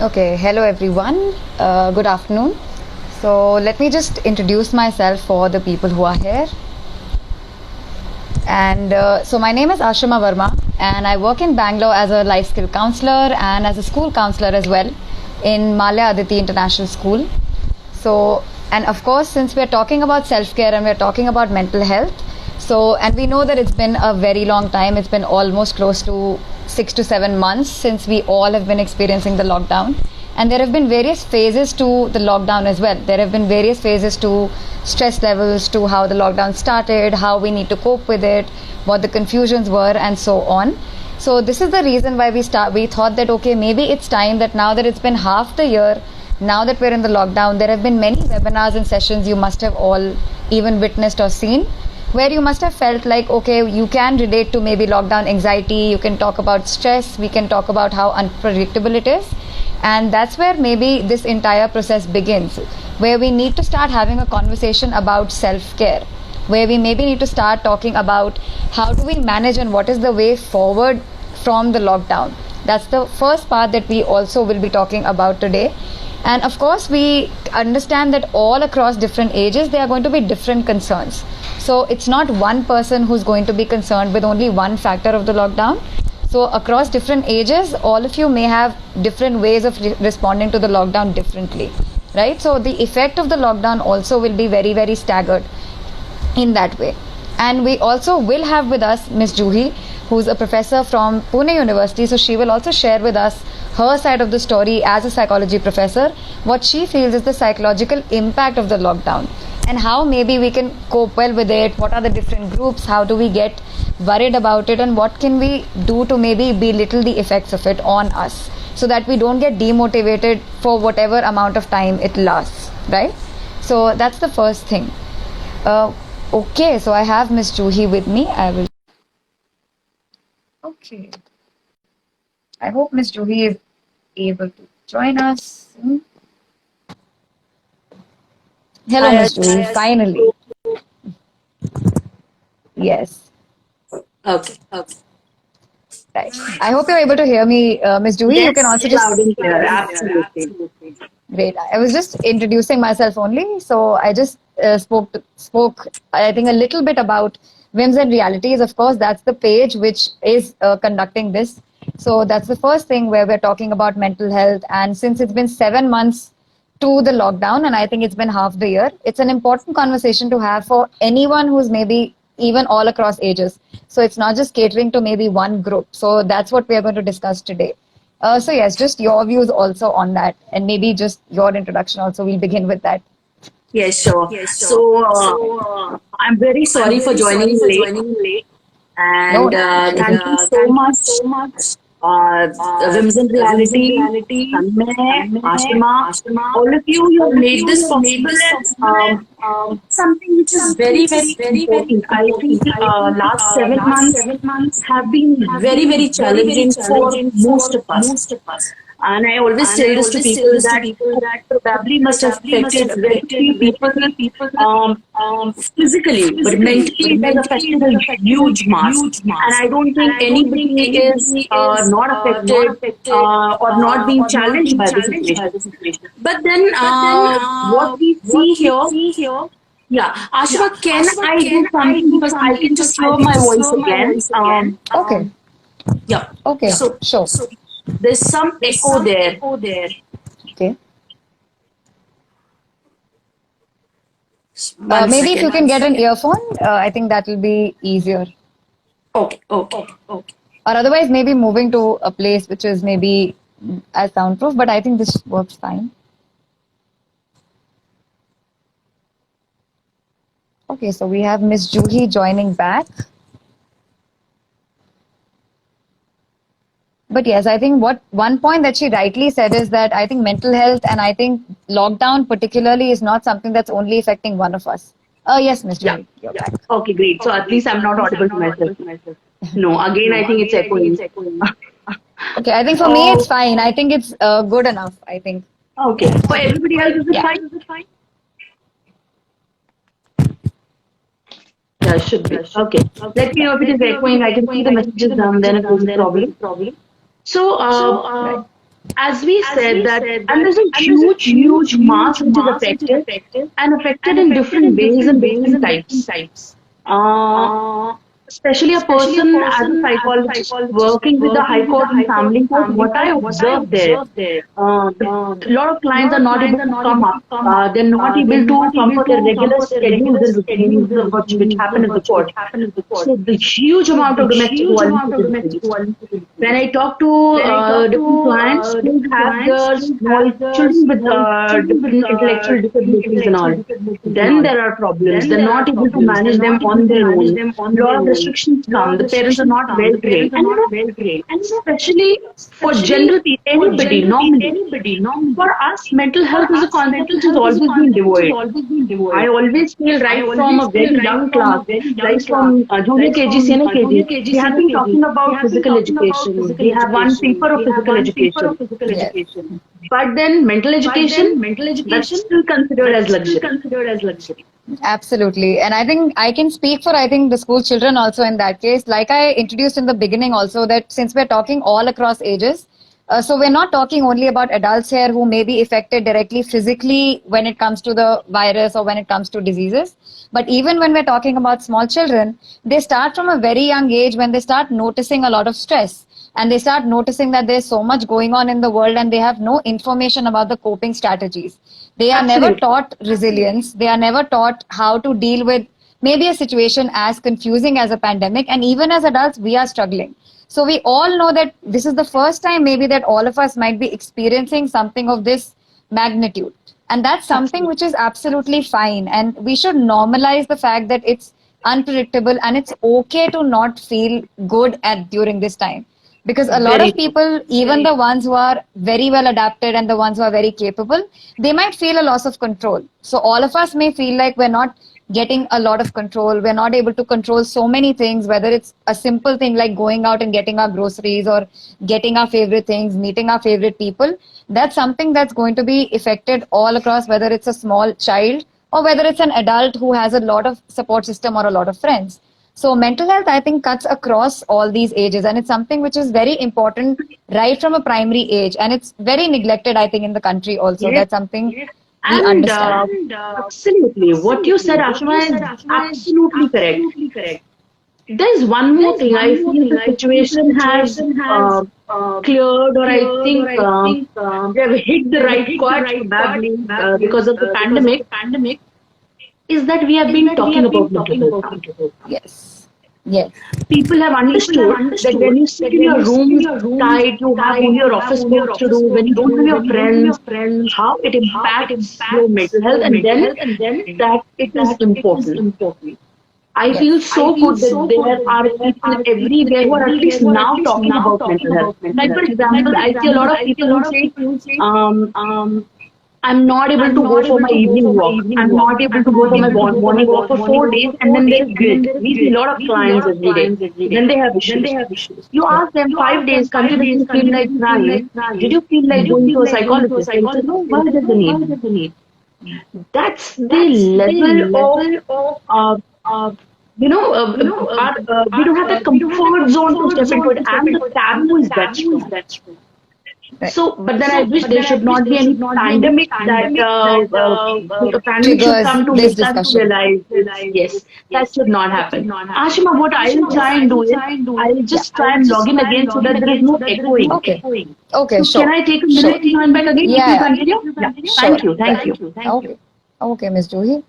Okay, hello everyone. Good afternoon. So, let me just introduce myself for the people who are here. And my name is Ashima Verma, and I work in Bangalore as a life skill counselor and as a school counselor as well in Malya Aditi International School. So, and of course, since we're talking about self care and we're talking about mental health, and we know that it's been a very long time, it's been almost close to 6 to 7 months since we all have been experiencing the lockdown. And there have been various phases to the lockdown as well. There have been various phases to stress levels, to how the lockdown started, how we need to cope with it, what the confusions were, and so on. So this is the reason why we thought that okay, maybe it's time that now that it's been half the year, now that we're in the lockdown, there have been many webinars and sessions you must have all even witnessed or seen, where you must have felt like okay, you can relate to maybe lockdown anxiety, you can talk about stress, we can talk about how unpredictable it is. And that's where maybe this entire process begins, where we need to start having a conversation about self-care, where we maybe need to start talking about how do we manage and what is the way forward from the lockdown. That's the first part that we also will be talking about today. And of course, we understand that all across different ages, there are going to be different concerns. So it's not one person who's going to be concerned with only one factor of the lockdown. So across different ages, all of you may have different ways of responding to the lockdown differently, right? So the effect of the lockdown also will be very, very staggered in that way. And we also will have with us Miss Juhi, who's a professor from Pune University. So she will also share with us her side of the story as a psychology professor, what she feels is the psychological impact of the lockdown and how maybe we can cope well with it. What are the different groups? How do we get worried about it? And what can we do to maybe belittle the effects of it on us so that we don't get demotivated for whatever amount of time it lasts, right? So that's the first thing. Okay, so I have Miss Juhi with me. I will. Okay. I hope Miss Juhi is able to join us. Hello, Hi, Miss Juhi. Finally. Yes. okay. Right. I hope you're able to hear me, Miss Juhi. You can Yes, also loud just. and clear. Absolutely. Great. I was just introducing myself only, so I just spoke. I think a little bit about whims and realities. Of course, that's the page which is conducting this. So that's the first thing where we're talking about mental health. And since it's been 7 months to the lockdown, and I think it's been half the year, it's an important conversation to have for anyone who's maybe even all across ages. So it's not just catering to maybe one group. So that's what we're going to discuss today. So yes, just your views also on that, and maybe just your introduction also. We'll begin with that. Yes, sure. So, I'm very sorry for joining late, No, and no. thank you so much, Whims and Reality, Tanmay, Ashima, all of you. You have made this possible, and something which is very, very important. I think last 7 months have been very, very challenging for most of us. And I always tell this to people that probably must have affected very few people physically, but mentally it has affected a huge mass. And I don't think anybody is not affected or not being challenged by the situation. But then what we see here, yeah, Ashima, can I do something because I can just hear my voice again? Okay, Yeah. okay, So sure. there's some echo there. Okay. One Maybe if you second. can get an earphone, I think that will be easier. Okay, okay. Or otherwise, maybe moving to a place which is maybe as soundproof. But I think this works fine. Okay, so we have Miss Juhi joining back. But yes, I think what one point that she rightly said is that I think mental health and I think lockdown particularly is not something that's only affecting one of us. Yes, Miss Yeah. Juhi, you're back. Okay, great. So at least I'm not audible to myself. No, again, I think it's echoing. Okay, I think for me it's Oh, fine. I think it's good enough. I think. okay. For everybody else, is it Yeah. fine? Yeah, it should be. Okay. Let me know if it is echoing. I can see the messages down then if there's a problem. So, Right. as we said that, and there's a huge mass which is affected and affected in different ways and different types. Uh, Especially a person as a psychologist working with the High Court and Family Court, what I observed there, a lot of clients are not able to come up. They're not able to come for their regular schedules and routines which happen in the court. So the huge amount of domestic violence is increased. When I talk to different clients who have their small children with different intellectual disabilities and all, then there are problems. They're not able to manage them on their own. A lot of restrictions come. The parents are not well trained, and especially for general people, anybody, normally. For us, mental health is a concept which has always been devoid. I always feel right from a very young class, right from junior KG, senior KG, we have been talking about physical education. We have one paper of physical education. Yes. But then mental education, that's still considered as luxury. Absolutely. And I think I can speak for, I think, the school children also in that case. Like I introduced in the beginning also, that since we're talking all across ages, so we're not talking only about adults here who may be affected directly physically when it comes to the virus or when it comes to diseases. But even when we're talking about small children, they start from a very young age when they start noticing a lot of stress. And they start noticing that there's so much going on in the world and they have no information about the coping strategies. They are never taught resilience. They are never taught how to deal with maybe a situation as confusing as a pandemic. And even as adults, we are struggling. So we all know that this is the first time maybe that all of us might be experiencing something of this magnitude. And that's something which is absolutely fine. And we should normalize the fact that it's unpredictable and it's okay to not feel good at during this time. Because a lot of people, even the ones who are very well adapted and the ones who are very capable, they might feel a loss of control. So all of us may feel like we're not getting a lot of control. We're not able to control so many things, whether it's a simple thing like going out and getting our groceries or getting our favorite things, meeting our favorite people. That's something that's going to be affected all across, whether it's a small child or whether it's an adult who has a lot of support system or a lot of friends. So mental health, I think, cuts across all these ages, and it's something which is very important right from a primary age, and it's very neglected, I think, in the country also. That's something we understand. Absolutely. What you said, Ashma, is absolutely correct. There's one more thing. I feel the situation has cleared, or I think they have hit the right chord badly because of the pandemic. Is that we have been talking about mental health. Yes. Yes. People have understood that when you sit in your room tight, you have only your office work to do, when you don't have your friends, how it impacts your mental health, and then that it is important. I feel so good that there are people everywhere who are at least now talking about mental health. Like, for example, I see a lot of people who say, I'm not able to go for my evening walk. I'm not able to go for my morning walk for 4 days, and then there is guilt. We see a lot of clients every day. Then they have issues. You ask them 5 days, continuously feel like crying. Did you feel like going to a psychologist? They say, no, why is the need? That's the level of we don't have that comfort zone to step into it, and the taboo is that strong. Right. So, but then I wish there should not be any pandemic that the pandemic should come to make us realize. Yes, that should not happen. Ashima, what I will try and do is I will just try and log in again so that there is no echoing. Okay, so sure. Can I take a minute to join back again? Yeah. Continue? Thank you. Okay, Ms. Juhi.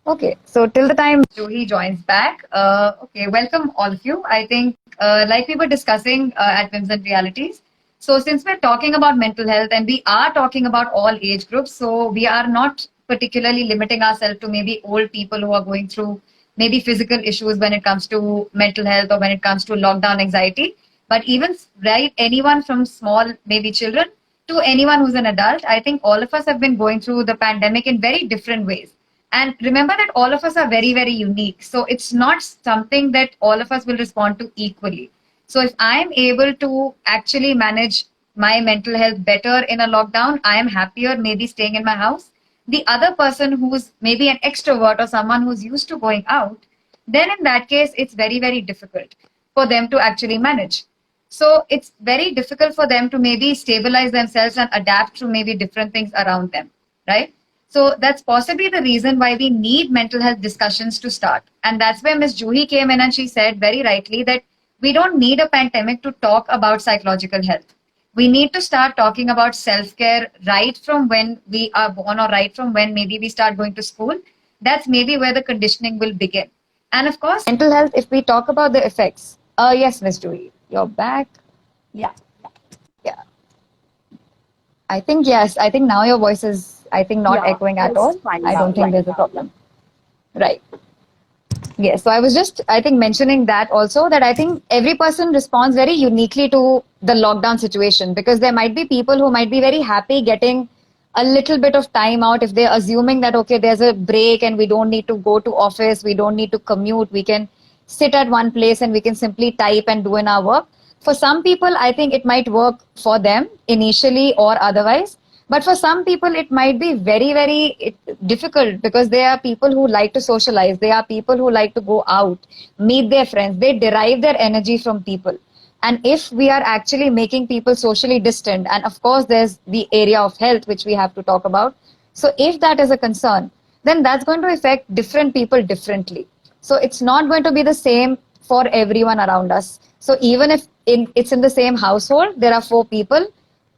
Okay, so till the time Juhi joins back, okay, welcome all of you. I think, like we were discussing at Whims and Realities, so since we're talking about mental health and we are talking about all age groups, so we are not particularly limiting ourselves to maybe old people who are going through maybe physical issues when it comes to mental health or when it comes to lockdown anxiety, but even right, anyone from small, maybe children, to anyone who's an adult. I think all of us have been going through the pandemic in very different ways. And remember that all of us are very, very unique. So it's not something that all of us will respond to equally. So if I'm able to actually manage my mental health better in a lockdown, I am happier maybe staying in my house. The other person who's maybe an extrovert or someone who's used to going out, then in that case, it's very, very difficult for them to actually manage. So it's very difficult for them to maybe stabilize themselves and adapt to maybe different things around them, right? So that's possibly the reason why we need mental health discussions to start. And that's where Ms. Juhi came in and she said very rightly that we don't need a pandemic to talk about psychological health. We need to start talking about self care right from when we are born or right from when maybe we start going to school. That's maybe where the conditioning will begin. And of course, mental health, if we talk about the effects. Yes, Ms. Juhi, you're back. Yeah. Yeah. I think, yes, I think now your voice is, I think, not Yeah, echoing at it's all. fine I now, don't think yeah. there's a problem. Right. Yes. So I was just, I think, mentioning that also that I think every person responds very uniquely to the lockdown situation because there might be people who might be very happy getting a little bit of time out if they're assuming that, okay, there's a break and we don't need to go to office, we don't need to commute, we can sit at one place and we can simply type and do in our work. For some people, I think it might work for them initially or otherwise. But for some people, it might be very difficult because there are people who like to socialize. There are people who like to go out, meet their friends. They derive their energy from people. And if we are actually making people socially distant, and of course, there's the area of health, which we have to talk about. So if that is a concern, then that's going to affect different people differently. So it's not going to be the same for everyone around us. So even if it's in the same household, there are four people,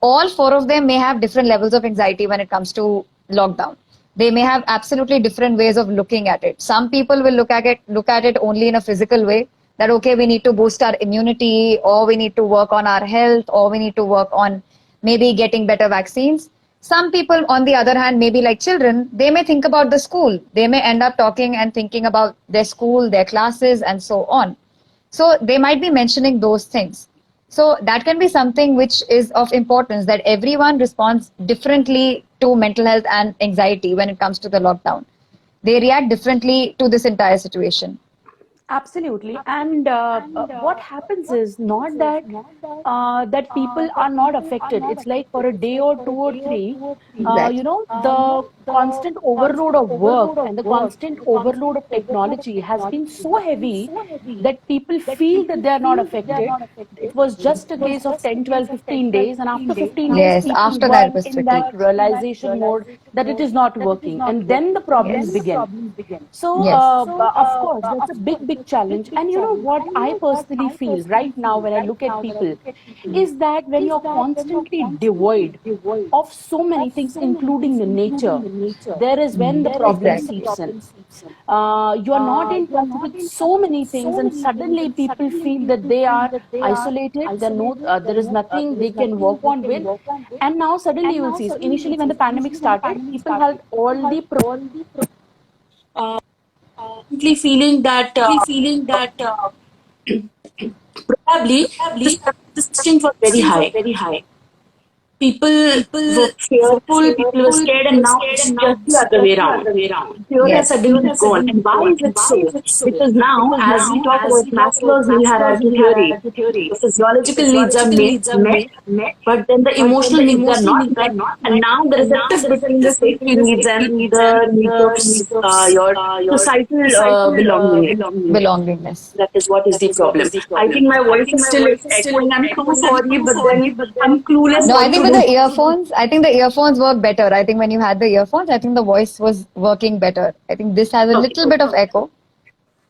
all four of them may have different levels of anxiety when it comes to lockdown. They may have absolutely different ways of looking at it. Some people will look at it only in a physical way, that okay, we need to boost our immunity, or we need to work on our health, or we need to work on maybe getting better vaccines. Some people, on the other hand, maybe like children, they may think about the school. They may end up talking and thinking about their school, their classes, and so on. So they might be mentioning those things. So that can be something which is of importance, that everyone responds differently to mental health and anxiety when it comes to the lockdown. They react differently to this entire situation. Absolutely. And what happens is not that that people are not affected. It's like for a day or two or three, Exactly. the constant overload of work and the constant overload of technology has been so heavy that people feel that they are not affected. It was just a case of 10, 12, 15 days. And after 15 days, Yes, people after that it got was in tricky. that realization mode that it is not working. And then the problems Yes. begin. So, Yes. of course, that's a big challenge. And you know what I personally feel right now when I look at people is that when you're constantly devoid of so many things, including the nature, there is when the problem Exactly. seeps in. You are not in touch with so many things, and suddenly people feel that they are isolated. There is nothing they can work on with. And now suddenly you will see. So initially, when the pandemic started, people had all the Simply feeling that probably the sustain was very high. People were fearful, people were scared, and now it's just the other way around. Fear has Yes. suddenly gone. And why is it so? Because now, as we talk about Maslow's need hierarchy theory, the physiological needs are met, but then the emotional needs are not met. And now there is a tiff between the safety needs and the needs of your societal belonging. Belongingness. That is what is the problem. I think my voice is still echoing. I'm so sorry, but then I'm clueless No, I what think to with do. the earphones, I think the earphones work better. I think when you had the earphones, I think the voice was working better. I think this has a little bit of echo.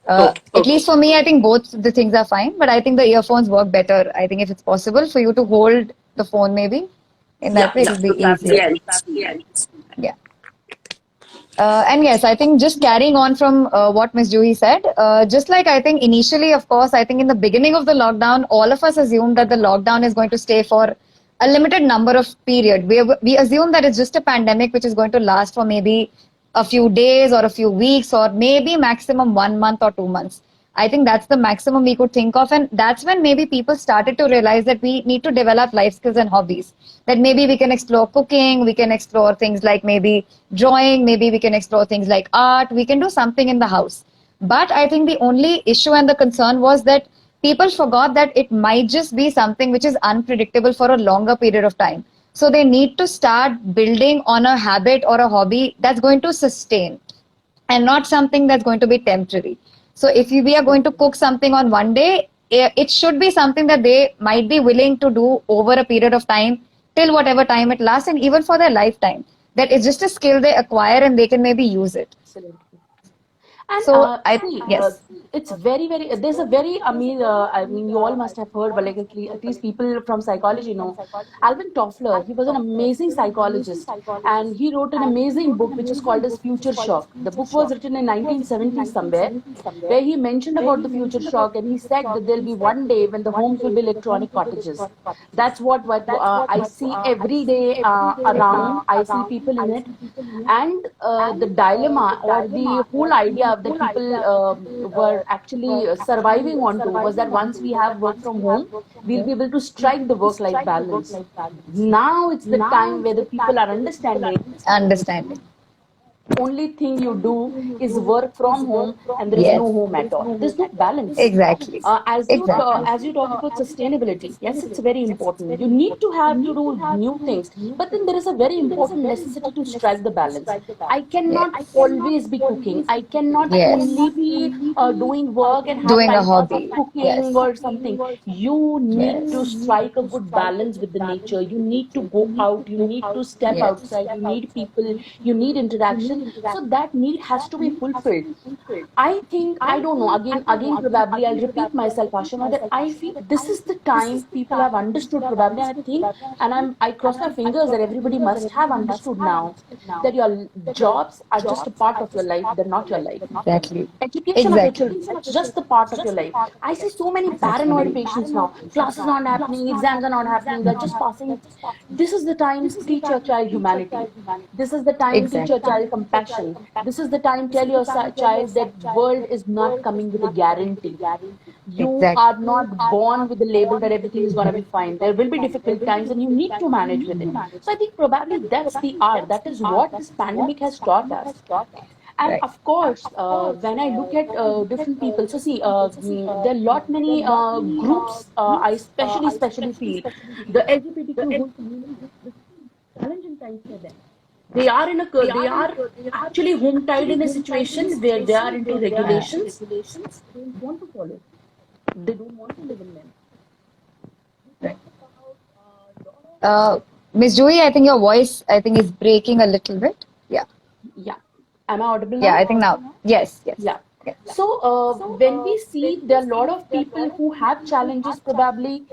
At least for me, I think both the things are fine, but I think the earphones work better. I think if it's possible for you to hold the phone, maybe in that way, it would be easier. Yeah. And yes, I think just carrying on from what Ms. Juhi said, just like I think initially, of course, I think in the beginning of the lockdown, all of us assumed that the lockdown is going to stay for a limited number of period. We assume that it's just a pandemic which is going to last for maybe a few days or a few weeks or maybe maximum 1 month or 2 months. I think that's the maximum we could think of. And that's when maybe people started to realize that we need to develop life skills and hobbies. That maybe we can explore cooking, we can explore things like maybe drawing, maybe we can explore things like art, we can do something in the house. But I think the only issue and the concern was that people forgot that it might just be something which is unpredictable for a longer period of time. So they need to start building on a habit or a hobby that's going to sustain and not something that's going to be temporary. So if we are going to cook something on one day, it should be something that they might be willing to do over a period of time, till whatever time it lasts, and even for their lifetime. That it's just a skill they acquire and they can maybe use it. Absolutely. And So see, yes, it's very, very. There's a very. I mean, you all must have heard, but like at least people from psychology know. Alvin Toffler, he was an amazing psychologist, and he wrote an amazing book which is called as Future Shock. The book was written in 1970 somewhere, where he mentioned about the future shock, and he said that there'll be one day when the homes will be electronic cottages. That's what I see every day around. I see people in it, and the dilemma or the whole idea that people were actually surviving onto was that once we have work from home, we'll be able to strike the work-life balance. Now it's the time where the people are understanding understanding. only thing you do is work from home and there is Yes, no home at all. There's no balance. exactly, exactly. As you talked about sustainability, yes, it's very important. You need to have to do new things, but then there is a very important necessity to strike the balance. I cannot Yes, always be cooking. I cannot yes. only be doing work and have Doing a time pass of hobby. cooking Yes, or something. You need to yes, strike a good balance with the nature. You need to go out. You need to step yes. outside. You need people. You need interaction. So that need has to be fulfilled. I think, I don't know, again probably I'll repeat myself, Ashima, that I feel this is the time people have understood probably, and I think, and I cross my fingers that everybody must have understood now that your jobs are just a part of your life, they're not your life. Exactly, Education of your exactly. children, that's just the part of your life. I see so many paranoid Agree. patients now. Classes are not happening, exams are not happening, they're just passing. This is the time teach your child humanity. This is the time teach your Exactly. child compassion. This is the time tell your child that world is not coming with a guarantee. You are Exactly. not born with the label that everything is going to be fine. There will be difficult times and you need to manage with it. So I think probably that's the art. That is what this pandemic has taught us. And Right. of course, when I look at different people, so see, there are lot many groups. I especially feel the LGBTQ whole community. This is challenging times for them. They are actually home tied in a situation where they are into regulations. They don't want to follow. They don't want to live in them. Right. Uh, Miss Joey, I think your voice, I think, is breaking a little bit. Yeah. Yeah. Am I audible Yeah, now? I think now. Yes, yes. Yeah. Yes. So when we see there are a lot of people who have challenges probably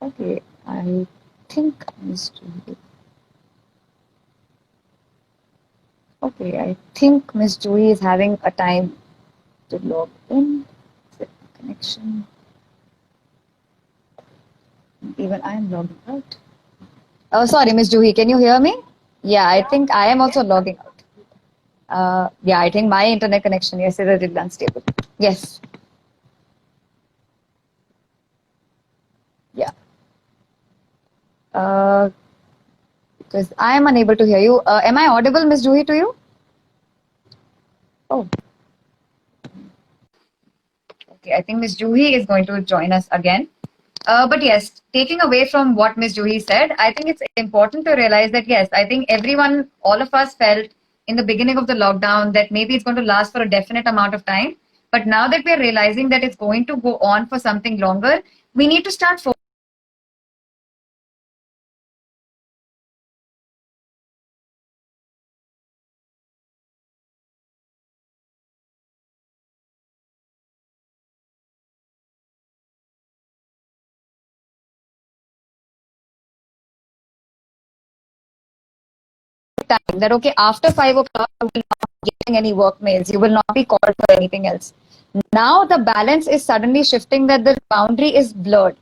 Okay, I think Miss Joey. Okay, I think Miss Joey is having a time to log in. Is it connection? Even I am logging out. Oh, sorry, Miss Juhi, can you hear me? Yeah, I think I am also logging out. Yeah, I think my internet connection yesterday is a little unstable. Yes. Yeah. Because I am unable to hear you. Am I audible, Miss Juhi, to you? Oh, okay. I think Miss Juhi is going to join us again. But yes, taking away from what Ms. Juhi said, I think it's important to realize that yes, I think everyone, all of us felt in the beginning of the lockdown that maybe it's going to last for a definite amount of time. But now that we're realizing that it's going to go on for something longer, we need to start focusing time that okay, after 5 o'clock, you will not be getting any work mails, you will not be called for anything else. Now the balance is suddenly shifting that the boundary is blurred.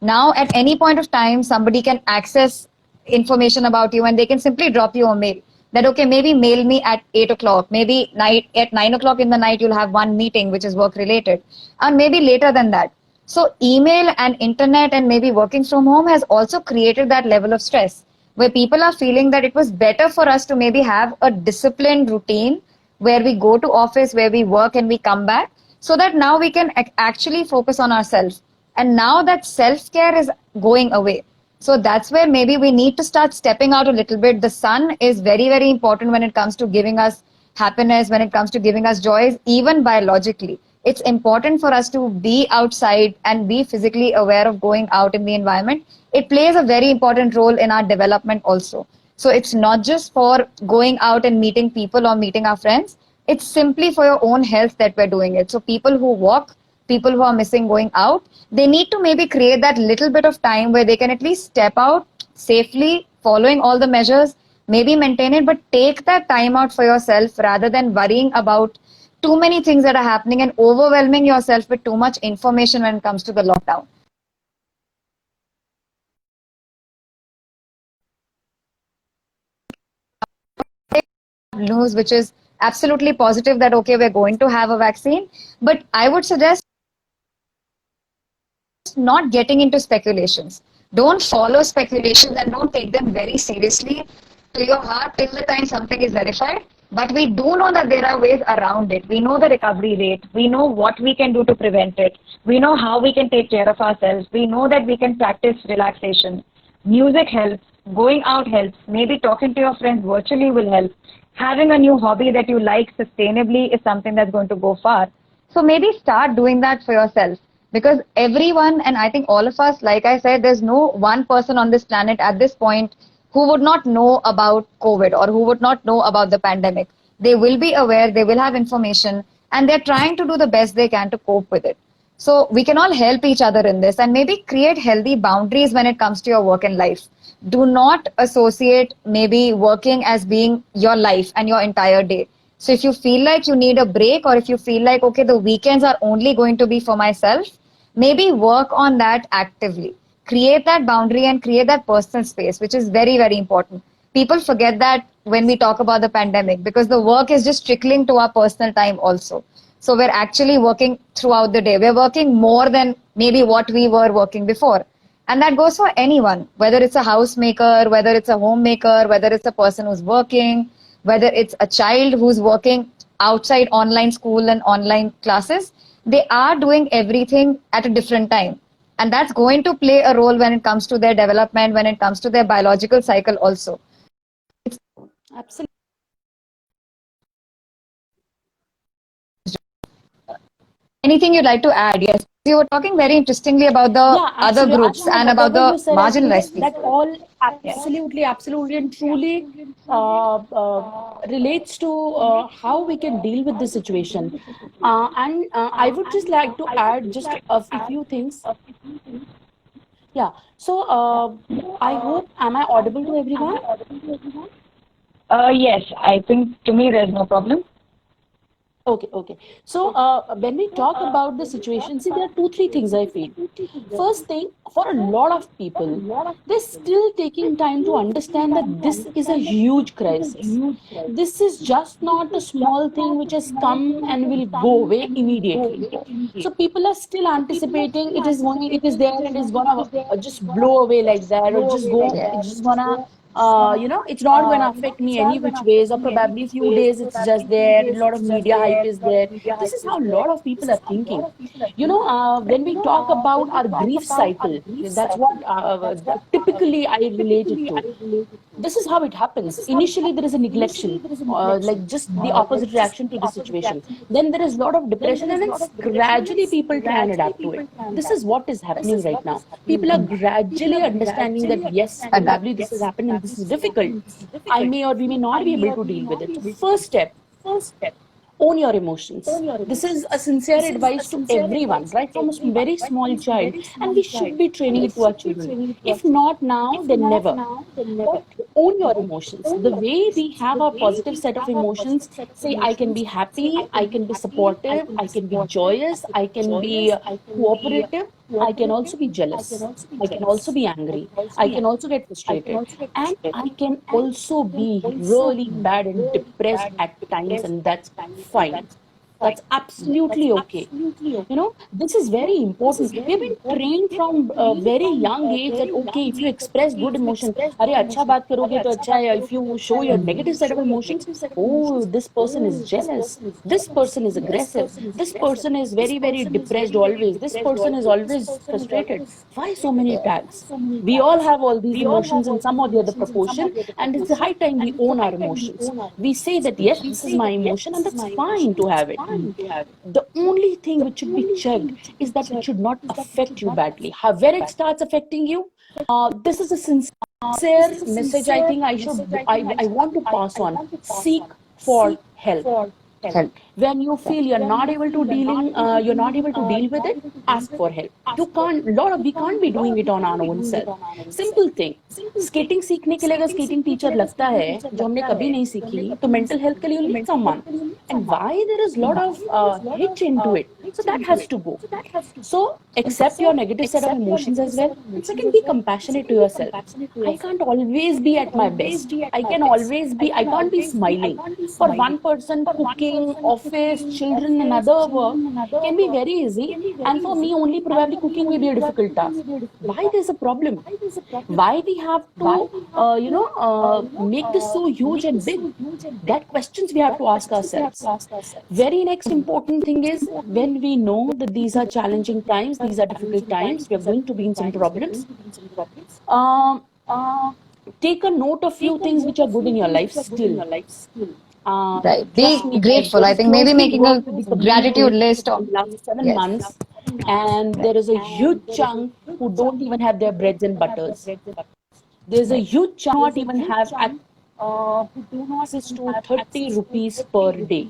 Now, at any point of time, somebody can access information about you and they can simply drop you a mail that, okay, maybe mail me at 8 o'clock, maybe at 9 o'clock in the night, you'll have one meeting which is work related, and maybe later than that. So, email and internet and maybe working from home has also created that level of stress where people are feeling that it was better for us to maybe have a disciplined routine where we go to office, where we work and we come back, so that now we can actually focus on ourselves. And now that self-care is going away. So that's where maybe we need to start stepping out a little bit. The sun is very, very important when it comes to giving us happiness, when it comes to giving us joys, even biologically. It's important for us to be outside and be physically aware of going out in the environment. It plays a very important role in our development also. So it's not just for going out and meeting people or meeting our friends. It's simply for your own health that we're doing it. So people who walk, people who are missing going out, they need to maybe create that little bit of time where they can at least step out safely, following all the measures, maybe maintain it, but take that time out for yourself rather than worrying about too many things that are happening and overwhelming yourself with too much information when it comes to the lockdown. News which is absolutely positive that okay, we're going to have a vaccine, but I would suggest not getting into speculations. Don't follow speculations and don't take them very seriously to your heart till the time something is verified. But we do know that there are ways around it. We know the recovery rate. We know what we can do to prevent it. We know how we can take care of ourselves. We know that we can practice relaxation. Music helps. Going out helps. Maybe talking to your friends virtually will help. Having a new hobby that you like sustainably is something that's going to go far. So maybe start doing that for yourself, because everyone, and I think all of us, like I said, there's no one person on this planet at this point who would not know about COVID or who would not know about the pandemic. They will be aware, they will have information, and they're trying to do the best they can to cope with it. So we can all help each other in this and maybe create healthy boundaries when it comes to your work and life. Do not associate maybe working as being your life and your entire day. So if you feel like you need a break, or if you feel like, okay, the weekends are only going to be for myself, maybe work on that actively. Create that boundary and create that personal space, which is very, very important. People forget that when we talk about the pandemic, because the work is just trickling to our personal time also. So we're actually working throughout the day. We're working more than maybe what we were working before. And that goes for anyone, whether it's a housemaker, whether it's a homemaker, whether it's a person who's working, whether it's a child who's working outside online school and online classes. They are doing everything at a different time. And that's going to play a role when it comes to their development, when it comes to their biological cycle also. Absolutely. Anything you'd like to add? Yes. You were talking very interestingly about the Yeah, other actually, groups Ashima, and about whatever the you said, I marginalized think that people. all absolutely, absolutely, and truly relates to how we can deal with this situation. And I would just like to add just a few things. Yeah. So I hope, am I audible to everyone? Yes, I think to me there's no problem. Okay, okay. So when we talk about the situation, see, there are two, three things I feel. First thing, for a lot of people, they're still taking time to understand that this is a huge crisis. This is just not a small thing which has come and will go away immediately. So people are still anticipating it is there and it's gonna just blow away like that, or just go, it's just gonna it's not going to affect me any which ways, or probably few days it's just there. A lot of media hype is there. This is how a lot of people are thinking. When we talk about our grief cycle, that's what typically I relate it to. This is how it happens. Initially, there is a neglection, like just the opposite reaction to the situation. Then there is a lot of depression, and then gradually people try and adapt to it. This is what is happening right now. People are gradually understanding that yes, probably this has happened and this is difficult. I may or we may not be able to deal with it. First step, own your emotions. This is a sincere advice to everyone, right from a very small child, and we should be training it to our children. If not now, then never. But own your emotions. The way we have a positive set of emotions, say, I can be happy, I can be supportive, I can be joyous, I can be cooperative, I can also be jealous, I can also be angry, I can also get frustrated, and I can also be really bad and depressed at times, and that's fine. That's absolutely okay. This is very important. We've been trained from a very young age that okay, if you express good emotion, अरे अच्छा बात करोगे तो अच्छा है. If you show your negative set of emotions, oh, this person is jealous. This person is aggressive. This person is very, very depressed always. This person is always frustrated. Why so many tags? We all have all these emotions in some or the other proportion, and it's the high time we own our emotions. We say that yes, this is my emotion, and that's fine to have it. The only thing which should be checked is that it should not affect you badly. Where it starts affecting you, this is a sincere message. I think I want to pass on. Seek for help. When you feel you're not able to deal with it, ask for help. We can't be doing it on our own self. Simple thing. Skating सीखने के लिए अगर skating teacher लगता है जो हमने कभी नहीं सीखी, तो मेंटल हेल्थ के लिए need someone. And why there is lot of hitch into it, so that has to go. So accept your negative set of emotions as well. Second, be compassionate to yourself. I can't always be at my best. I can't be smiling. For one person, cooking, office, children, and other work can be very easy, and for me only probably cooking will be a difficult task. Why there's a problem? Why we have to make this so huge and big? That questions we have to ask ourselves. Very next important thing is, when we know that these are challenging times, these are difficult times, we are going to be in some problems, take a note of few things which are good in your life still. Right. Be grateful. I think maybe making a gratitude list of last 7 months, and there is a huge chunk who don't even have their breads and butters. There's a huge chunk not even have who do not access to 30 rupees per day,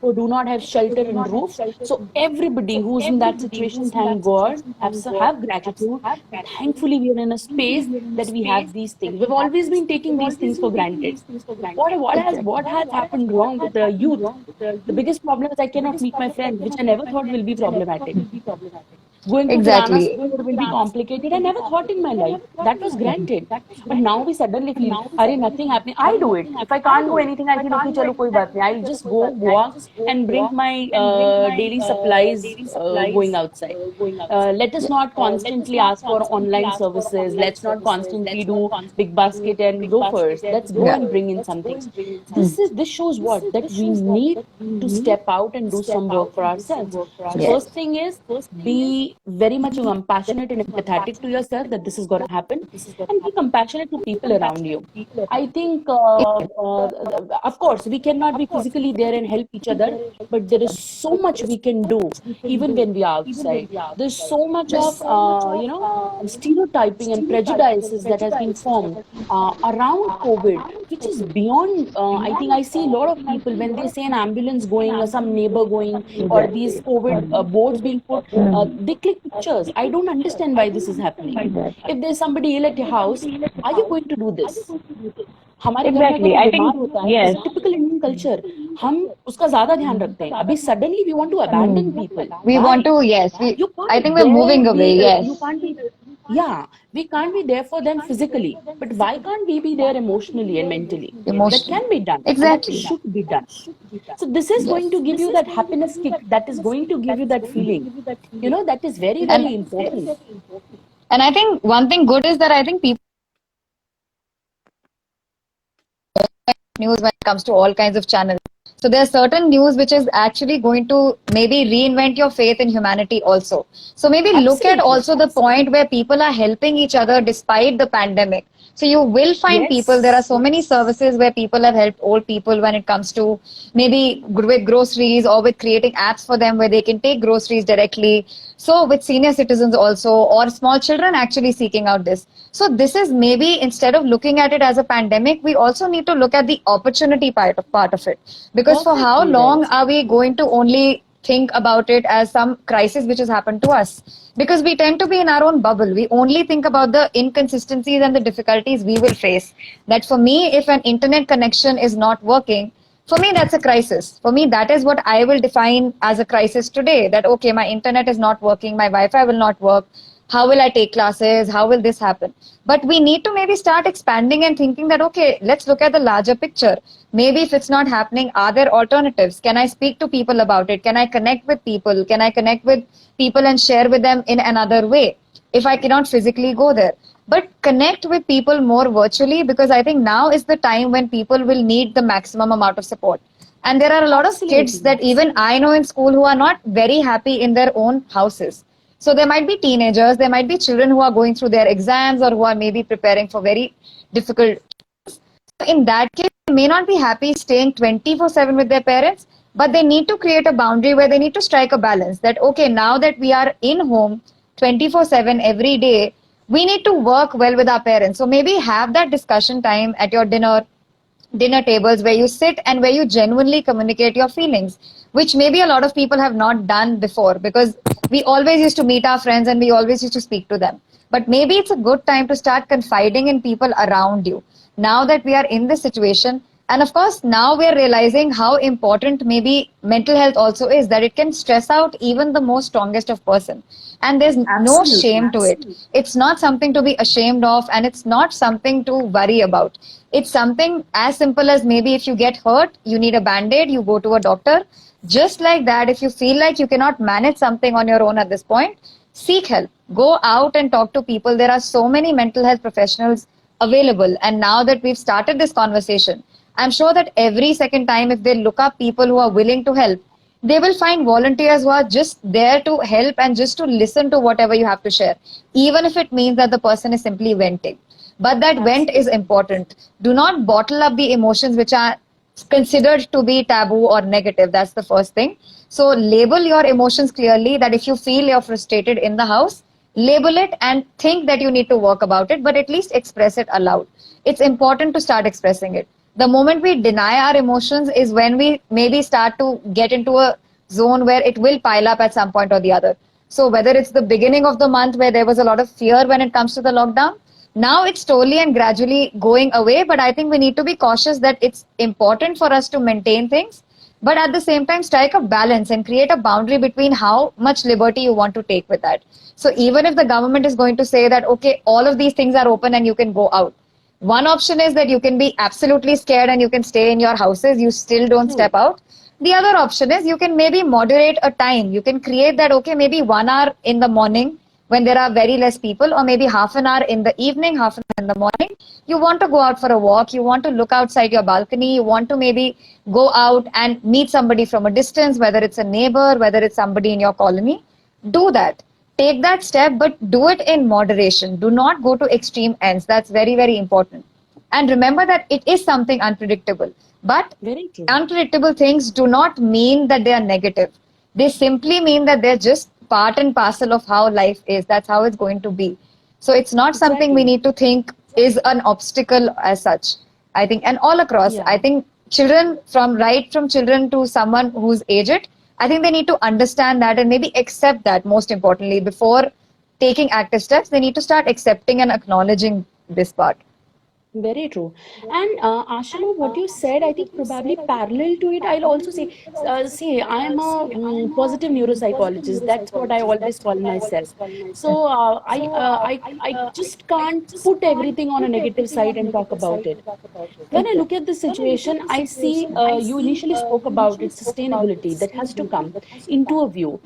who do not have shelter and roof. So everybody who's in that situation, thank God, have gratitude. Thankfully, we are in a space that we have these things. We've always been taking these things for granted. What has happened wrong with the youth? The biggest problem is I cannot meet my friends, which I never thought will be problematic. Going to Exactly. Kirana school will be complicated. I never thought in my life. That was granted. But now we suddenly feel, arey, nothing happening. I do it. If I can't do anything, I feel, okay, chalo, koi baat nahi. I'll just go walk and bring my daily supplies going outside. Let us not constantly ask for online services. Let's not constantly do big basket and go first. Let's go and bring in some things. This shows what? That we need to step out and do some work for ourselves. So first thing is, be very much compassionate and empathetic to yourself that this is going to happen, and be compassionate to people around you. I think, of course, we cannot be physically there and help each other, but there is so much we can do even when we are outside. There's so much of stereotyping and prejudices that has been formed around COVID, which is beyond. I think I see a lot of people when they say an ambulance going or some neighbor going or these COVID boards being put, they click pictures. I don't understand why this is happening. If there's somebody ill at your house, are you going to do this? Exactly. I think yes. Typical Indian culture, हम उसका ज़्यादा ध्यान रखते हैं. अभी suddenly we want to abandon people. We want to, yes. I think we're moving away. Yes. You can't be. Yeah, we can't be there for them physically, but why can't we be there emotionally and mentally? That can be done. Exactly. That should be done. So this is going to give you that happiness kick. That is going to give you that feeling. That is very, very important. And I think one thing good is that I think people news when it comes to all kinds of channels. So there's certain news which is actually going to maybe reinvent your faith in humanity also. So maybe look at also the point where people are helping each other despite the pandemic. So you will find people, there are so many services where people have helped old people when it comes to maybe with groceries or with creating apps for them where they can take groceries directly. So with senior citizens also, or small children actually seeking out this. So this is maybe, instead of looking at it as a pandemic, we also need to look at the opportunity part of it. Because for how long are we going to only think about it as some crisis which has happened to us? Because we tend to be in our own bubble. We only think about the inconsistencies and the difficulties we will face. That for me, if an internet connection is not working, for me, that's a crisis. For me, that is what I will define as a crisis today. That, okay, my internet is not working, my Wi-Fi will not work. how will I take classes? How will this happen? But we need to maybe start expanding and thinking that, okay, let's look at the larger picture. Maybe if it's not happening, are there alternatives? Can I speak to people about it? Can I connect with people? Can I connect with people and share with them in another way if I cannot physically go there? But connect with people more virtually, because I think now is the time when people will need the maximum amount of support. And there are a lot of kids that even I know in school who are not very happy in their own houses. So there might be teenagers, there might be children who are going through their exams or who are maybe preparing for very difficult. In that case, they may not be happy staying 24/7 with their parents, but they need to create a boundary where they need to strike a balance that, okay, now that we are in home 24/7 every day, we need to work well with our parents. So maybe have that discussion time at your dinner tables where you sit and where you genuinely communicate your feelings, which maybe a lot of people have not done before, because we always used to meet our friends and we always used to speak to them. But maybe it's a good time to start confiding in people around you now that we are in this situation. And of course, now we are realizing how important maybe mental health also is, that it can stress out even the most strongest of person. And there's no shame to it. It's not something to be ashamed of, and it's not something to worry about. It's something as simple as maybe if you get hurt, you need a band-aid, you go to a doctor. Just like that, if you feel like you cannot manage something on your own at this point, seek help. Go out and talk to people. There are so many mental health professionals available. And now that we've started this conversation, I'm sure that every second time, if they look up people who are willing to help, they will find volunteers who are just there to help and just to listen to whatever you have to share, even if it means that the person is simply venting. But that vent is important. Do not bottle up the emotions which are considered to be taboo or negative. That's the first thing. So label your emotions clearly, that if you feel you're frustrated in the house, label it and think that you need to work about it, but at least express it aloud. It's important to start expressing it. The moment we deny our emotions is when we maybe start to get into a zone where it will pile up at some point or the other. So whether it's the beginning of the month where there was a lot of fear when it comes to the lockdown, now it's slowly and gradually going away. But I think we need to be cautious that it's important for us to maintain things, but at the same time strike a balance and create a boundary between how much liberty you want to take with that. So even if the government is going to say that, okay, all of these things are open and you can go out, one option is that you can be absolutely scared and you can stay in your houses, you still don't step out. The other option is you can maybe moderate a time. You can create that, okay, maybe 1 hour in the morning when there are very less people, or maybe half an hour in the evening, half an hour in the morning. You want to go out for a walk, you want to look outside your balcony, you want to maybe go out and meet somebody from a distance, whether it's a neighbor, whether it's somebody in your colony. Do that. Take that step, but do it in moderation. Do not go to extreme ends. That's very, very important. And remember that it is something unpredictable. But Very true. unpredictable things do not mean that they are negative. They simply mean that they're just part and parcel of how life is. That's how it's going to be. So it's not something we need to think is an obstacle as such. I think, and all across, I think children, from children to someone who's aged, I think they need to understand that and maybe accept that. Most importantly, before taking active steps, they need to start accepting and acknowledging this part. Very true. And Ashima, what you said, I think probably parallel to it, I'll also say, see, I am a positive neuropsychologist. That's what I always call myself. So I just can't put everything on a negative side and talk about it. When I look at the situation, I see you initially spoke about it, sustainability that has to come into a view.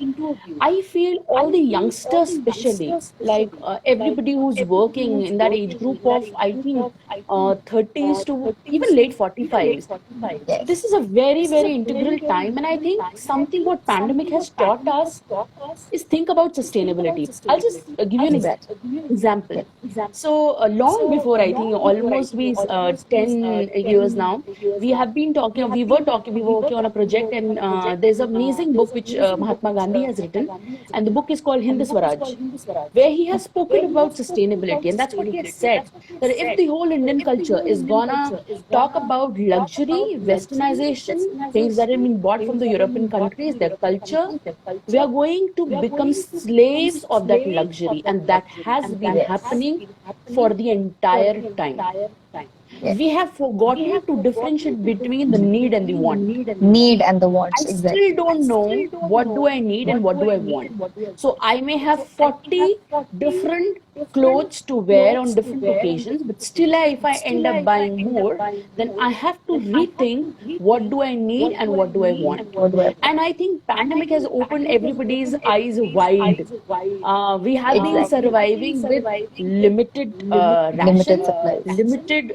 I feel all the youngsters, especially, like everybody who's working in that age group of, I think, 30s to even late 45s. This is a very, very integral time. And I think something what pandemic has taught us is think about sustainability. I'll just give you an example. So long before, I think almost we 10 years now, we were working on a project, and there's an amazing book which Mahatma Gandhi has written, and the book is called Hind Swaraj, where he has spoken about sustainability. And that's what he has said, that if the whole Indian culture is gonna talk about luxury, westernization, things that have been bought from the European countries, their culture, we are going to become slaves of that luxury. And that has been happening for the entire time. We have forgotten to differentiate between the need and the want. Need and the wants, I still exactly. don't know what do I need and what do I want. So I may have 40 different clothes to wear on different occasions, but still if I end up buying more, then I have to rethink what do I need and what do I want. What do I want? And I think pandemic has opened everybody's eyes wide. We have been Exactly. surviving with limited Limited rations, supplies. limited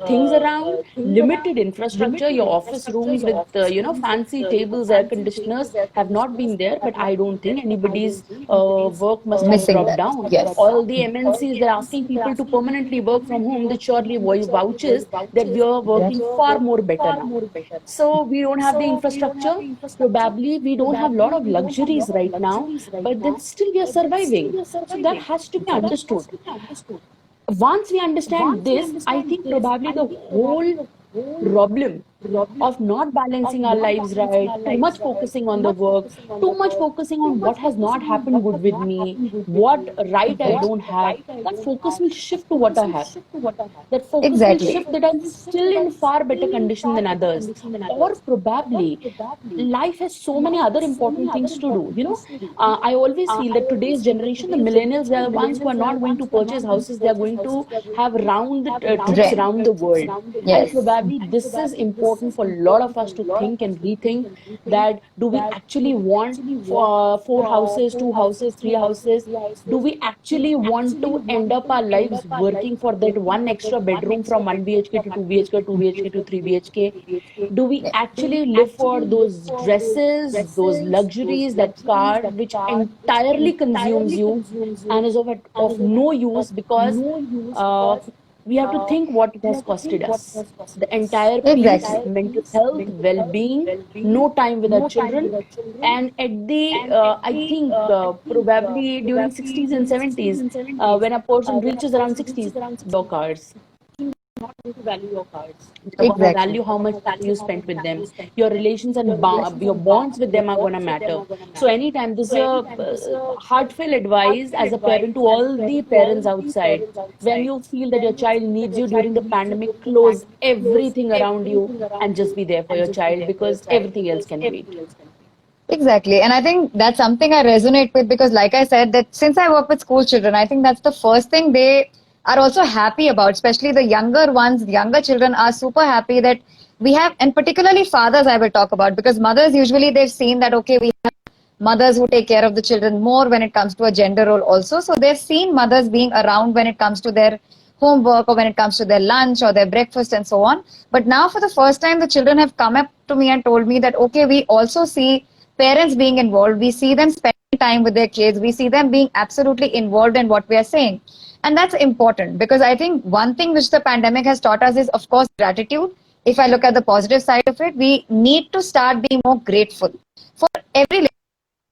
things around, limited infrastructure. Your office rooms with fancy tables, air conditioners have not been there. But I don't think anybody's work must have Missing dropped that. down. Yes. All the MNCs, they're asking people to permanently work from home. That surely vouches that we are working far more better now. So we don't have the infrastructure. Probably we don't have a lot of luxuries right now, but then still we are surviving. So that has to be understood. Once we understand this, I think probably the whole problem of not balancing our lives right, too much focusing on the work, too much focusing on what has not happened good with me, what right I don't have, that focus will shift to what I have. That focus will Exactly. shift that I'm still in far better condition than others. Or probably life has so many other important things to do. I always feel that today's generation, the millennials, they are the ones who are not going to purchase houses, they are going to have round trips Rent. around the world. And Yes. probably this is important for a lot of us to think and rethink that do we actually want four houses, two houses, three houses? Do we actually want to end up our lives working for that one extra bedroom from 1 BHK to 2 BHK, 2 BHK to 3 BHK? Do we actually live for those dresses, those luxuries, that car which entirely consumes you and is of no use because we have to think what it has costed us. The entire peace, Exactly. mental health, well being, no time with our children. And at the, I think, probably during 60s and 70s, when a person reaches around 60s, your cards. They're going to Exactly. value how much time you spent with them. Your relations and your bonds with them are going to matter. So anytime, this is a heartfelt advice as a parent to all the parents outside. When you feel that your child needs you during the pandemic, close everything around you and just be there for your child because everything else can wait. Exactly. And I think that's something I resonate with because, like I said, that since I work with school children, I think that's the first thing they are also happy about, especially the younger ones, the younger children are super happy that we have, and particularly fathers, I will talk about because mothers usually they've seen that, okay, we have mothers who take care of the children more when it comes to a gender role also. So they've seen mothers being around when it comes to their homework or when it comes to their lunch or their breakfast and so on. But now for the first time, the children have come up to me and told me that, okay, we also see parents being involved. We see them spending time with their kids. We see them being absolutely involved in what we are saying. And that's important because I think one thing which the pandemic has taught us is, of course, gratitude. If I look at the positive side of it, we need to start being more grateful for every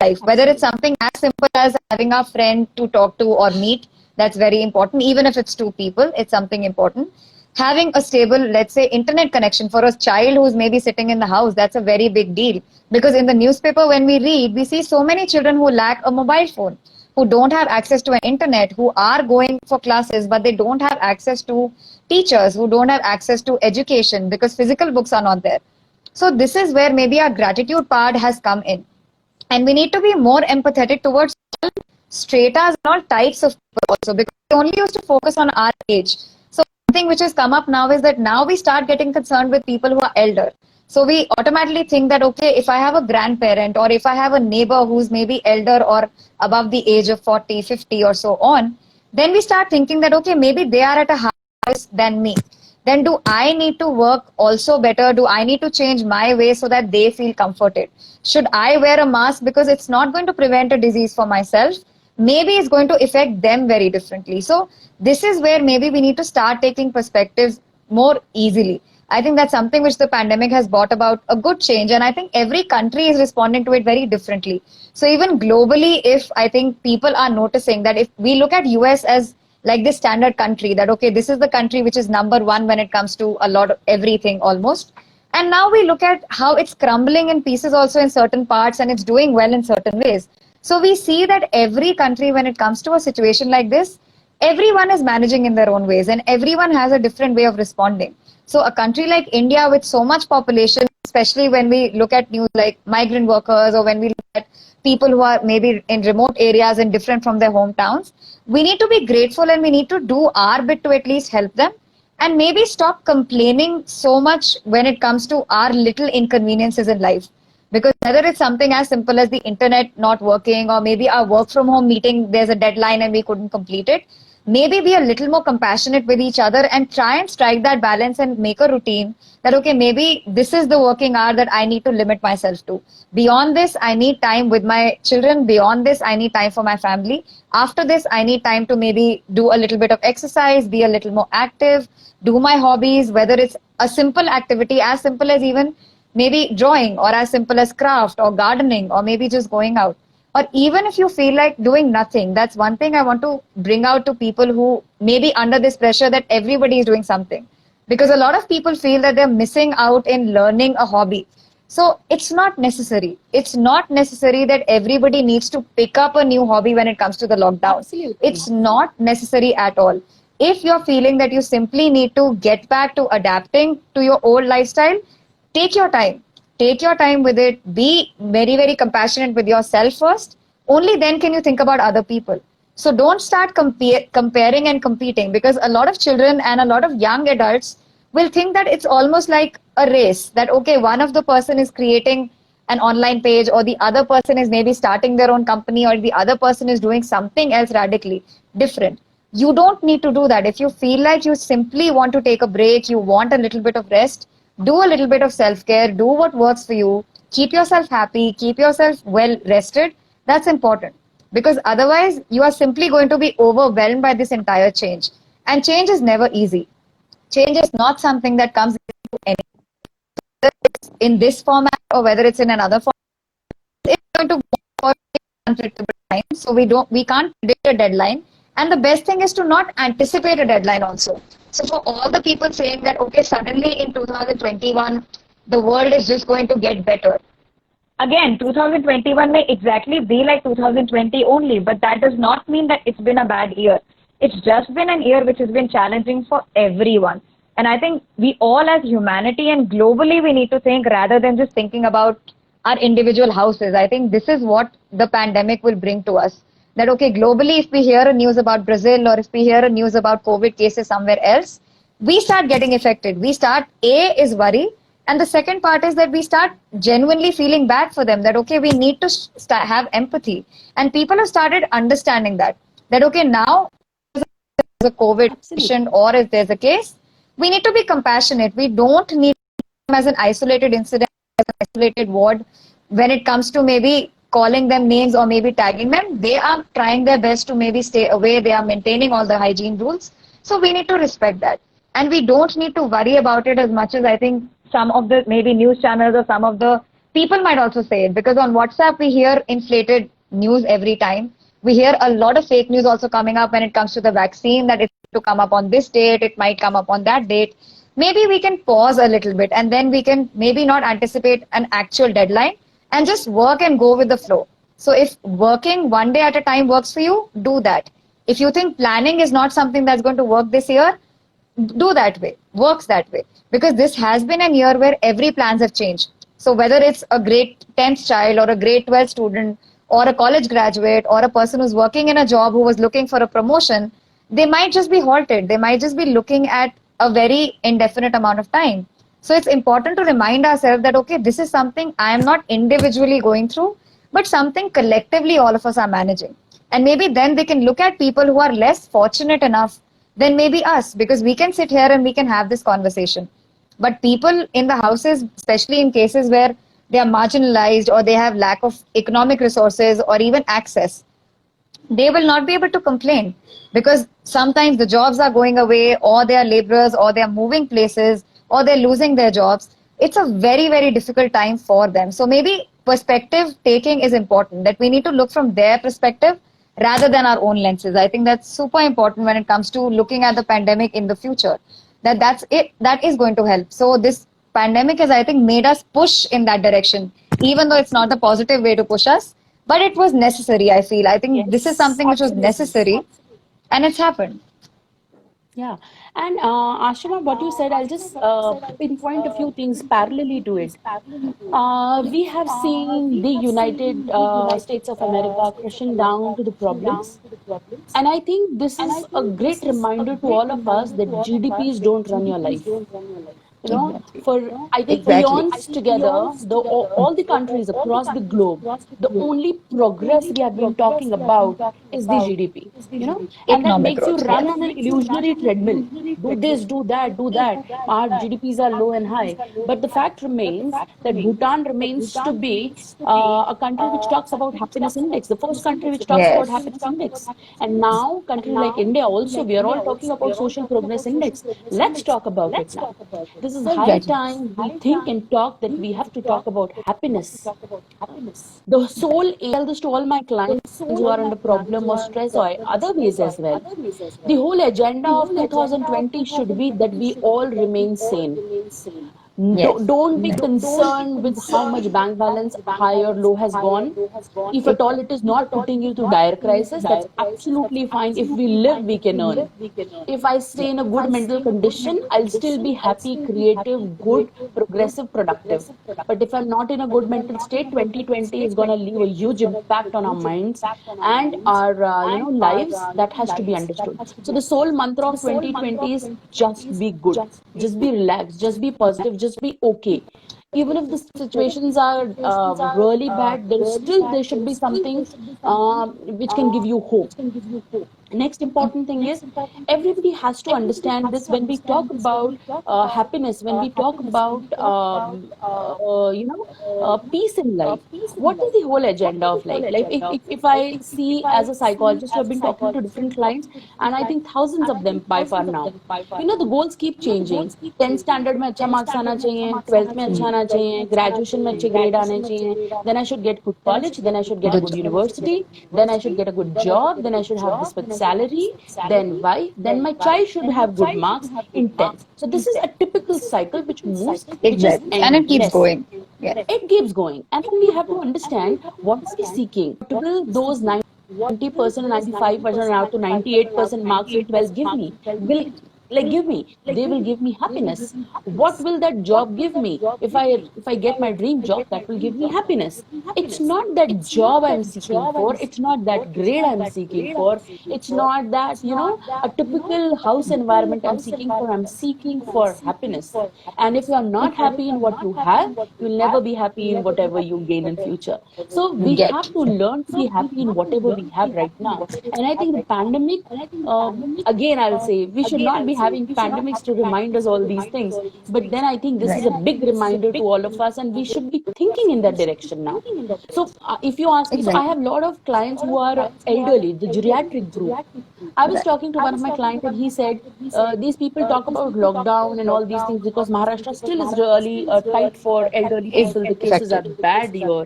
life, whether it's something as simple as having a friend to talk to or meet. That's very important. Even if it's two people, it's something important. Having a stable, let's say, internet connection for a child who's maybe sitting in the house, that's a very big deal. Because in the newspaper, when we read, we see so many children who lack a mobile phone, who don't have access to an internet, who are going for classes, but they don't have access to teachers, who don't have access to education because physical books are not there. So this is where maybe our gratitude part has come in. And we need to be more empathetic towards all stratas and all types of people also because we only used to focus on our age. So one thing which has come up now is that now we start getting concerned with people who are elder. So we automatically think that, okay, if I have a grandparent or if I have a neighbor who's maybe elder or above the age of 40, 50 or so on, then we start thinking that, okay, maybe they are at a higher risk than me. Then do I need to work also better? Do I need to change my way so that they feel comforted? Should I wear a mask because it's not going to prevent a disease for myself? Maybe it's going to affect them very differently. So this is where maybe we need to start taking perspectives more easily. I think that's something which the pandemic has brought about a good change. And I think every country is responding to it very differently. So even globally, if I think people are noticing that if we look at US as like this standard country, that, okay, this is the country which is number one when it comes to a lot of everything almost. And now we look at how it's crumbling in pieces also in certain parts and it's doing well in certain ways. So we see that every country, when it comes to a situation like this, everyone is managing in their own ways and everyone has a different way of responding. So a country like India with so much population, especially when we look at news like migrant workers or when we look at people who are maybe in remote areas and different from their hometowns, we need to be grateful and we need to do our bit to at least help them and maybe stop complaining so much when it comes to our little inconveniences in life. Because whether it's something as simple as the internet not working or maybe our work from home meeting, there's a deadline and we couldn't complete it, maybe be a little more compassionate with each other and try and strike that balance and make a routine that, okay, maybe this is the working hour that I need to limit myself to. Beyond this, I need time with my children. Beyond this, I need time for my family. After this, I need time to maybe do a little bit of exercise, be a little more active, do my hobbies, whether it's a simple activity, as simple as even maybe drawing, or as simple as craft or gardening, or maybe just going out. Or even if you feel like doing nothing, that's one thing I want to bring out to people who may be under this pressure that everybody is doing something. Because a lot of people feel that they're missing out in learning a hobby. So it's not necessary. It's not necessary that everybody needs to pick up a new hobby when it comes to the lockdown. Absolutely. It's not necessary at all. If you're feeling that you simply need to get back to adapting to your old lifestyle, take your time. Take your time with it. Be very, very compassionate with yourself first. Only then can you think about other people. So don't start comparing and competing, because a lot of children and a lot of young adults will think that it's almost like a race, that, okay, one of the person is creating an online page or the other person is maybe starting their own company or the other person is doing something else radically different. You don't need to do that. If you feel like you simply want to take a break, you want a little bit of rest, do a little bit of self-care, do what works for you, keep yourself happy, keep yourself well rested. That's important, because otherwise you are simply going to be overwhelmed by this entire change. And change is never easy. Change is not something that comes into any, whether it's in this format or whether it's in another format. It's going to go for unpredictable time. So we can't predict a deadline. And the best thing is to not anticipate a deadline also. So for all the people saying that, okay, suddenly in 2021, the world is just going to get better. Again, 2021 may exactly be like 2020 only, but that does not mean that it's been a bad year. It's just been an year which has been challenging for everyone. And I think we all as humanity and globally we need to think rather than just thinking about our individual houses. I think this is what the pandemic will bring to us. That, okay, globally, if we hear a news about Brazil or if we hear a news about COVID cases somewhere else, we start getting affected. We start, is worry. And the second part is that we start genuinely feeling bad for them, that, okay, we need to have empathy. And people have started understanding that, okay, now there's a COVID patient or if there's a case, we need to be compassionate. We don't need them as an isolated incident, as an isolated ward. When it comes to maybe calling them names or maybe tagging them, they are trying their best to maybe stay away. They are maintaining all the hygiene rules. So we need to respect that. And we don't need to worry about it as much as I think some of the maybe news channels or some of the people might also say it. Because on WhatsApp, we hear inflated news every time. We hear a lot of fake news also coming up when it comes to the vaccine, that it's to come up on this date, it might come up on that date. Maybe we can pause a little bit and then we can maybe not anticipate an actual deadline and just work and go with the flow. So if working one day at a time works for you, do that. If you think planning is not something that's going to work this year, do that way, works that way. Because this has been a year where every plans have changed. So whether it's a grade 10th child or a grade 12 student or a college graduate or a person who's working in a job who was looking for a promotion, they might just be halted. They might just be looking at a very indefinite amount of time. So it's important to remind ourselves that, okay, this is something I am not individually going through, but something collectively all of us are managing. And maybe then they can look at people who are less fortunate enough than maybe us, because we can sit here and we can have this conversation. But people in the houses, especially in cases where they are marginalized or they have lack of economic resources or even access, they will not be able to complain, because sometimes the jobs are going away or they are laborers or they are moving places or they're losing their jobs. It's a very, very difficult time for them. So maybe perspective taking is important, that we need to look from their perspective rather than our own lenses. I think that's super important when it comes to looking at the pandemic in the future. That is going to help. So this pandemic has, I think, made us push in that direction, even though it's not the positive way to push us, but it was necessary, I feel. I think this is something which was necessary. And it's happened. Yeah, and Ashima, what you said, I'll just pinpoint a few things parallelly to it. We have seen the United States of America crushing down to the problems. And I think this is a great reminder to all of us that GDPs don't run your life. You know, Exactly. for I think Exactly. eons together, all the countries across the globe, the only progress we have been talking about is the GDP, you know, and that Economic makes you growth, run yes. on an illusionary treadmill. Do this, do that, do that. Our GDPs are low and high, but the fact remains that Bhutan remains to be a country which talks about happiness index, the first country which talks about Yes. happiness index. And now country like India also, we are all talking about social progress index. Let's talk about it now. This is high Exactly. time we think and talk that we have to talk about happiness. The sole aim, I tell this to all my clients who are under problem or stress or other ways as well. The whole agenda of 2020 should be that we all remain sane. Yes. Don't be concerned with how much bank balance high or low has gone. If at all it is not putting you through dire crisis, that's absolutely fine. If we live, we can earn. If I stay in a good mental condition, I'll still be happy, creative, good, progressive, productive. But if I'm not in a good mental state, 2020 is going to leave a huge impact on our minds and our lives. That has to be understood. So the sole mantra of 2020 is just be good, just be relaxed, just be positive, just be okay. Even if the situations are really bad, there should be something which can give you hope. Next important thing is everybody has to understand this. When we talk about happiness, when we talk about peace in life, what is the whole agenda of life? Like if I see as a psychologist who have been talking to different clients, and I think thousands of them by far now, the goals keep changing. 10th standard में अच्छा marks आना चाहिए, 12th में अच्छा आना चाहिए, graduation में अच्छे grade आने चाहिए, then I should get good college, then I should get a Good good job. university, then I should get a good job, then I should have this much salary, then wife, then my child should have good marks in 10th. So this is a typical cycle which moves, which is Exactly. And it keeps endless. going. Yes. It keeps going. And then we have to understand what are we seeking? What will those 90% or 95% or now to 98% marks in 12 give me? Will give me, they will give me happiness. What will that job give me? If I get my dream job, that will give me happiness. It's not that job I'm seeking for, it's not that grade I'm seeking for, it's not that a typical house environment I'm seeking for. I'm seeking for happiness. And if you're not happy in what you have, you'll never be happy in whatever you gain in future. So we Get. have to learn to be happy in whatever we have right now. And I think the pandemic, again, I'll say we should not be having pandemics to remind us all these things. But then I think this is a Right. big reminder to all of us, and we should be thinking in that direction now. So if you ask me, so I Exactly. have a lot of clients who are elderly, the geriatric group. I was Right. talking to one of my clients, and he said these people talk about lockdown and all these things because Maharashtra still is really tight for elderly Is people. The cases are affected. bad here.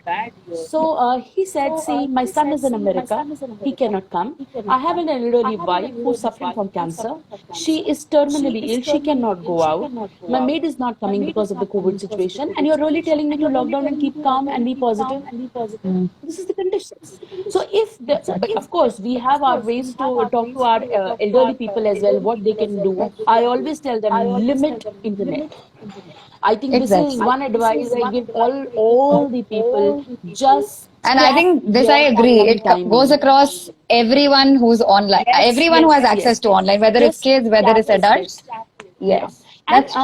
So he said, see, my son is in America. He cannot come. I have an elderly wife who's suffering from cancer. She is terminally ill. She cannot go out. My maid is not coming because of the COVID situation. And you're really telling me to lock down and keep calm and be positive? This is the conditions. So but of course, we have our ways to talk to our elderly people as well, what they can do. I always tell them, limit internet. I think this is Exactly. one advice I give all the people. Just And I cap think this I your agree. online It goes timing. across everyone who's online, everyone who has access to online, whether it's Just kids, whether cap it's it. adults. Yeah. Yes, And that's true.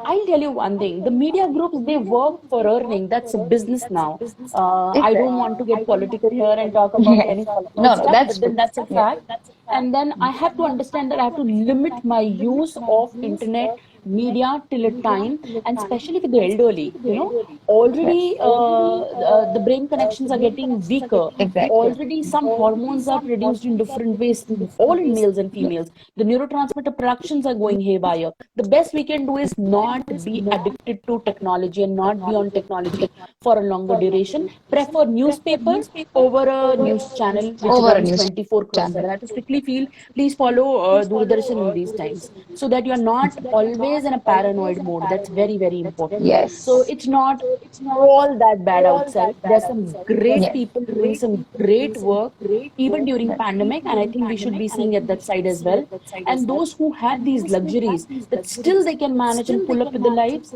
I'll tell you one thing. The media groups, they work for earning. That's a business now. I don't Exactly. want to get political here and talk about Yes. any political No, no, stuff, that's but then true. that's a Yes. fact. And then I have to understand that I have to limit my use of internet media till a time, and especially with the elderly, already Yes. the brain connections are getting weaker. Exactly. Already some hormones are produced in different ways, all in males and Yes. females. The neurotransmitter productions are going haywire. The best we can do is not be addicted to technology and not be on technology for a longer duration. Prefer newspaper over a news channel which Over a runs news 24 cross channel. 7. I have to strictly feel, please follow Doordarshan in these times, so that you're not always always in a paranoid mode. That's very, very important. Yes. So it's not all that bad outside. There's some great Yes. people doing some great work even during pandemic, and I think we should be seeing at that side as well. And those who have these luxuries that still they can manage and pull up with the lives,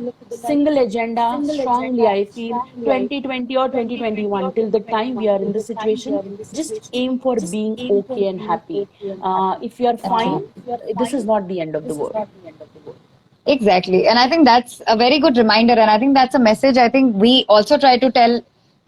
single agenda, strongly I feel 2020 or 2021 till the time we are in this situation, just aim for being okay and happy. If you are fine, this is not the end of the world. Exactly. And I think that's a very good reminder. And I think that's a message I think we also try to tell,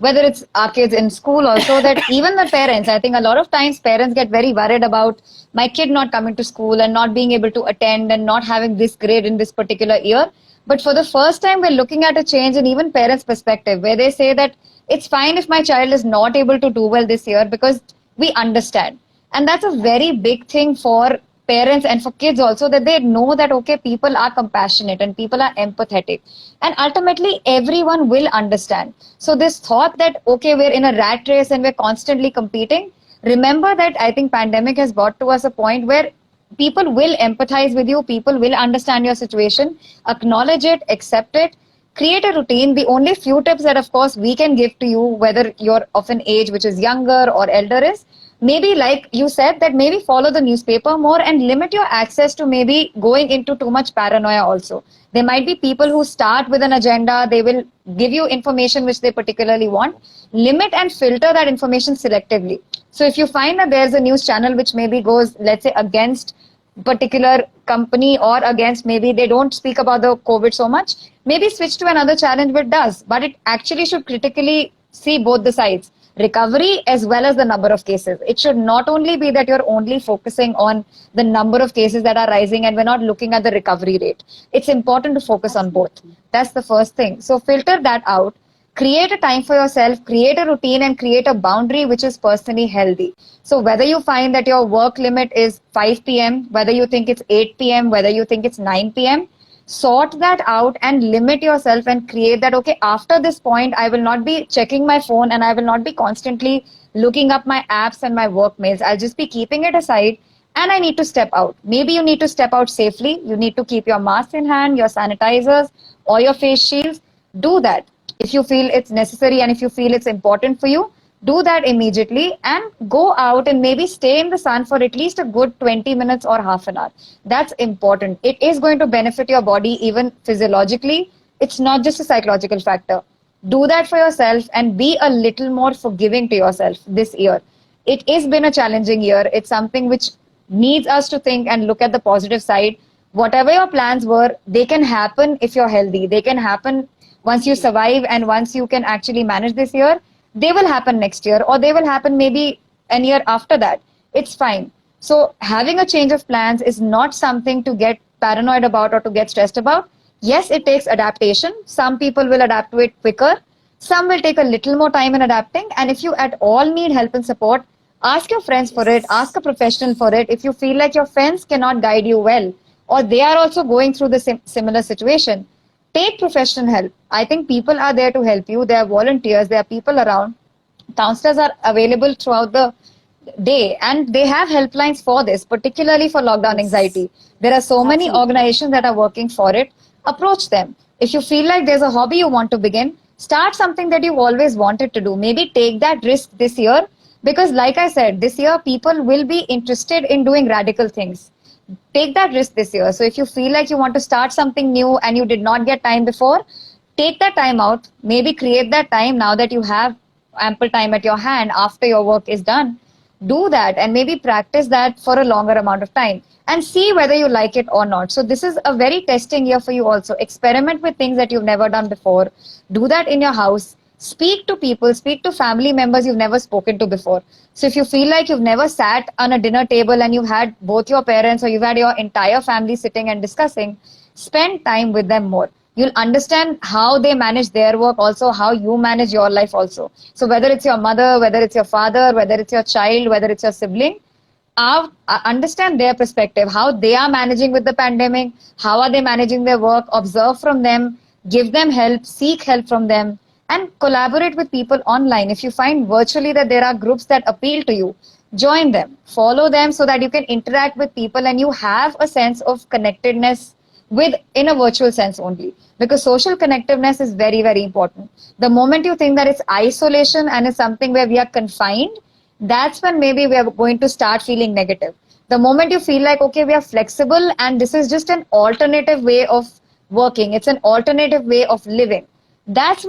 whether it's our kids in school also, that even the parents, I think a lot of times parents get very worried about my kid not coming to school and not being able to attend and not having this grade in this particular year. But for the first time, we're looking at a change in even parents' perspective, where they say that it's fine if my child is not able to do well this year because we understand. And that's a very big thing for parents and for kids also, that they know that, okay, people are compassionate and people are empathetic. And ultimately, everyone will understand. So this thought that, okay, we're in a rat race and we're constantly competing, remember that I think pandemic has brought to us a point where people will empathize with you, people will understand your situation, acknowledge it, accept it, create a routine. The only few tips that, of course, we can give to you, whether you're of an age which is younger or elder, is maybe, like you said, that maybe follow the newspaper more and limit your access to maybe going into too much paranoia also. There might be people who start with an agenda, they will give you information which they particularly want. Limit and filter that information selectively. So if you find that there's a news channel which maybe goes, let's say, against particular company, or against, maybe they don't speak about the COVID so much, maybe switch to another channel which does, but it actually should critically see both the sides, recovery as well as the number of cases. It should not only be that you're only focusing on the number of cases that are rising and we're not looking at the recovery rate. It's important to focus on both. That's the first thing. So filter that out. Create a time for yourself, create a routine, and create a boundary which is personally healthy. So whether you find that your work limit is 5 p.m., whether you think it's 8 p.m., whether you think it's 9 p.m., sort that out and limit yourself and create that, okay, after this point, I will not be checking my phone and I will not be constantly looking up my apps and my work mails. I'll just be keeping it aside and I need to step out. Maybe you need to step out safely. You need to keep your mask in hand, your sanitizers, or your face shields. Do that. If you feel it's necessary and if you feel it's important for you, do that immediately and go out and maybe stay in the sun for at least a good 20 minutes or half an hour. That's important. It is going to benefit your body even physiologically. It's not just a psychological factor. Do that for yourself and be a little more forgiving to yourself this year. It has been a challenging year. It's something which needs us to think and look at the positive side. Whatever your plans were, they can happen if you're healthy. They can happen once you survive and once you can actually manage this year. They will happen next year, or they will happen maybe a year after that. It's fine. So having a change of plans is not something to get paranoid about or to get stressed about. Yes, it takes adaptation. Some people will adapt to it quicker. Some will take a little more time in adapting. And if you at all need help and support, ask your friends for it. Ask a professional for it. If you feel like your friends cannot guide you well, or they are also going through the similar situation, take professional help. I think people are there to help you. There are volunteers. There are people around. Counselors are available throughout the day, and they have helplines for this, particularly for lockdown anxiety. There are so many organizations that are working for it. Approach them. If you feel like there's a hobby you want to begin, start something that you've always wanted to do. Maybe take that risk this year, because like I said, this year people will be interested in doing radical things. Take that risk this year. So if you feel like you want to start something new and you did not get time before, take that time out. Maybe create that time now that you have ample time at your hand after your work is done. Do that and maybe practice that for a longer amount of time and see whether you like it or not. So this is a very testing year for you also. Experiment with things that you've never done before. Do that in your house. Speak to people, speak to family members you've never spoken to before. So if you feel like you've never sat on a dinner table and you've had both your parents or you've had your entire family sitting and discussing, spend time with them more. You'll understand how they manage their work, also how you manage your life also. So whether it's your mother, whether it's your father, whether it's your child, whether it's your sibling, understand their perspective, how they are managing with the pandemic, how are they managing their work, observe from them, give them help, seek help from them, and collaborate with people online. If you find virtually that there are groups that appeal to you, join them, follow them so that you can interact with people and you have a sense of connectedness with in a virtual sense only, because social connectiveness is very, very important. The moment you think that it's isolation and it's something where we are confined, that's when maybe we are going to start feeling negative. The moment you feel like, okay, we are flexible and this is just an alternative way of working, it's an alternative way of living, that's